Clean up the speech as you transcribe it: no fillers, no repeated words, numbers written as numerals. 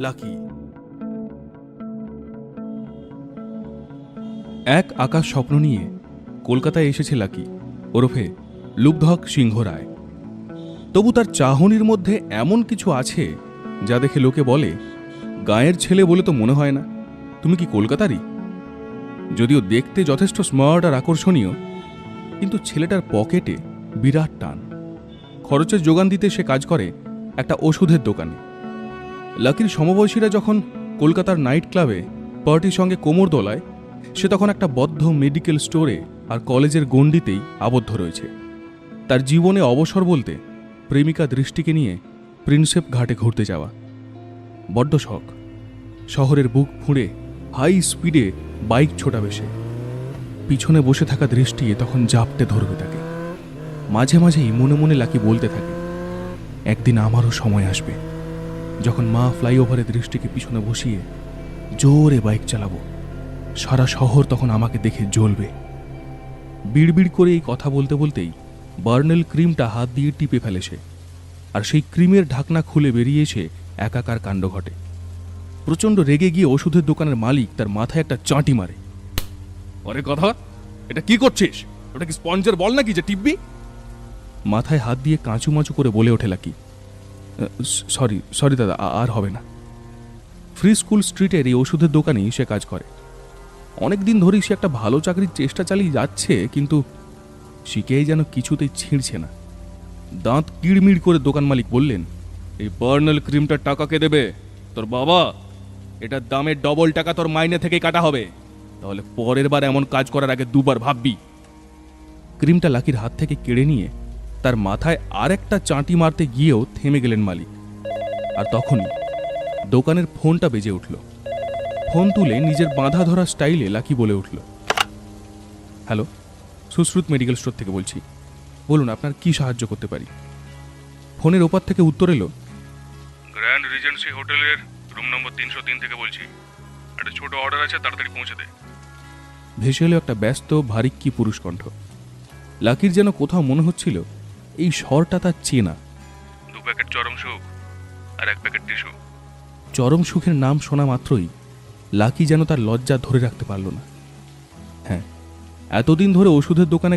Lucky. এক আকাশ স্বপ্ন নিয়ে কলকাতায় এসেছে লাকি, ওরফে লুব্ধক সিংহ রায়। তবু তার চাহনির মধ্যে এমন কিছু আছে যা দেখে লোকে বলে, গাঁয়ের ছেলে বলে তো মনে হয় না, তুমি কি কলকাতারই? যদিও দেখতে যথেষ্ট স্মার্ট আর আকর্ষণীয়, কিন্তু ছেলেটার পকেটে বিরাট টান। খরচের যোগান দিতে সে কাজ করে একটা ওষুধের দোকানে। লাকির সমবয়সীরা যখন কলকাতার নাইট ক্লাবে পার্টির সঙ্গে কোমর দোলায়, সে তখন একটা বদ্ধ মেডিকেল স্টোরে আর কলেজের গণ্ডিতেই আবদ্ধ রয়েছে। তার জীবনে অবসর বলতে প্রেমিকা দৃষ্টিকে নিয়ে প্রিন্সেপ ঘাটে ঘুরতে যাওয়া। বড্ড শখ। শহরের বুক ফুঁড়ে হাই স্পিডে বাইক ছোটাবে সে। পিছনে বসে থাকা দৃষ্টি তখন জাপটে ধরবে তাকে। মাঝে মাঝেই মনে মনে লাকি বলতে থাকে, একদিন আমারও সময় আসবে যখন মা ফ্লাইওভারে দৃষ্টিকে পিছনে বসিয়ে জোরে বাইক চালাবো, সারা শহর তখন আমাকে দেখে জ্বলবে। বিড়বিড় করে এই কথা বলতে বলতেই বার্নেল ক্রিমটা হাত দিয়ে টিপে ফেলে সে, আর সেই ক্রিমের ঢাকনা খুলে বেরিয়ে এসে একাকার কাণ্ড ঘটে। প্রচণ্ড রেগে গিয়ে ওষুধের দোকানের মালিক তার মাথায় একটা চাঁটি মারে। আরে কথা, এটা কি করছিস? ওটা কি স্পঞ্জের বল নাকি যে টিপবি? মাথায় হাত দিয়ে কাঁচুমাচু করে বলে ওঠে লাকি, সরি সরি দাদা, আর হবে না। ফ্রি স্কুল স্ট্রিটের এই ওষুধের দোকানেই সে কাজ করে। অনেক দিন ধরেই সে একটা ভালো চাকরির চেষ্টা চালিয়ে যাচ্ছে, কিন্তু শিখেই যেন কিছুতেই ছিঁড়ছে না। দাঁত কিড়মিড় করে দোকান মালিক বললেন, এই বার্নাল ক্রিমটার টাকা কে দেবে? তোর বাবা। এটার দামের ডবল টাকা তোর মাইনে থেকে কাটা হবে, তাহলে পরের বার এমন কাজ করার আগে দুবার ভাববি। ক্রিমটা লাকির হাত থেকে কেড়ে নিয়ে তার মাথায় আর একটা চাঁটি মারতে গিয়েও থেমে গেলেন মালিক। আর তখনই দোকানের ফোনটা বেজে উঠল। ফোন তুলে নিজের বাঁধা ধরা স্টাইলে লাকি বলে উঠল, হ্যালো, সুশ্রুত মেডিকেল স্টোর থেকে বলছি, বলুন আপনার কি সাহায্য করতে পারি? ফোনের ওপার থেকে উত্তর এলো, গ্র্যান্ড রিজেন্সি হোটেলের রুম নম্বর 303 থেকে বলছি, একটা ছোট অর্ডার আছে, তাড়াতাড়ি পৌঁছে দে। ভেসে এলো একটা ব্যস্ত ভারিক্কি পুরুষ কণ্ঠ। লাকির যেন কোথাও মনে হচ্ছিল এই স্বরটা তার চেনা। 2 প্যাকেট চরম সুখ আর 1 প্যাকেট টিস্যু। চরম সুখের নাম শোনা মাত্রই লাকি যেন তার লজ্জা ধরে রাখতে পারল না। হ্যাঁ, এতদিন ধরে ওষুধের দোকানে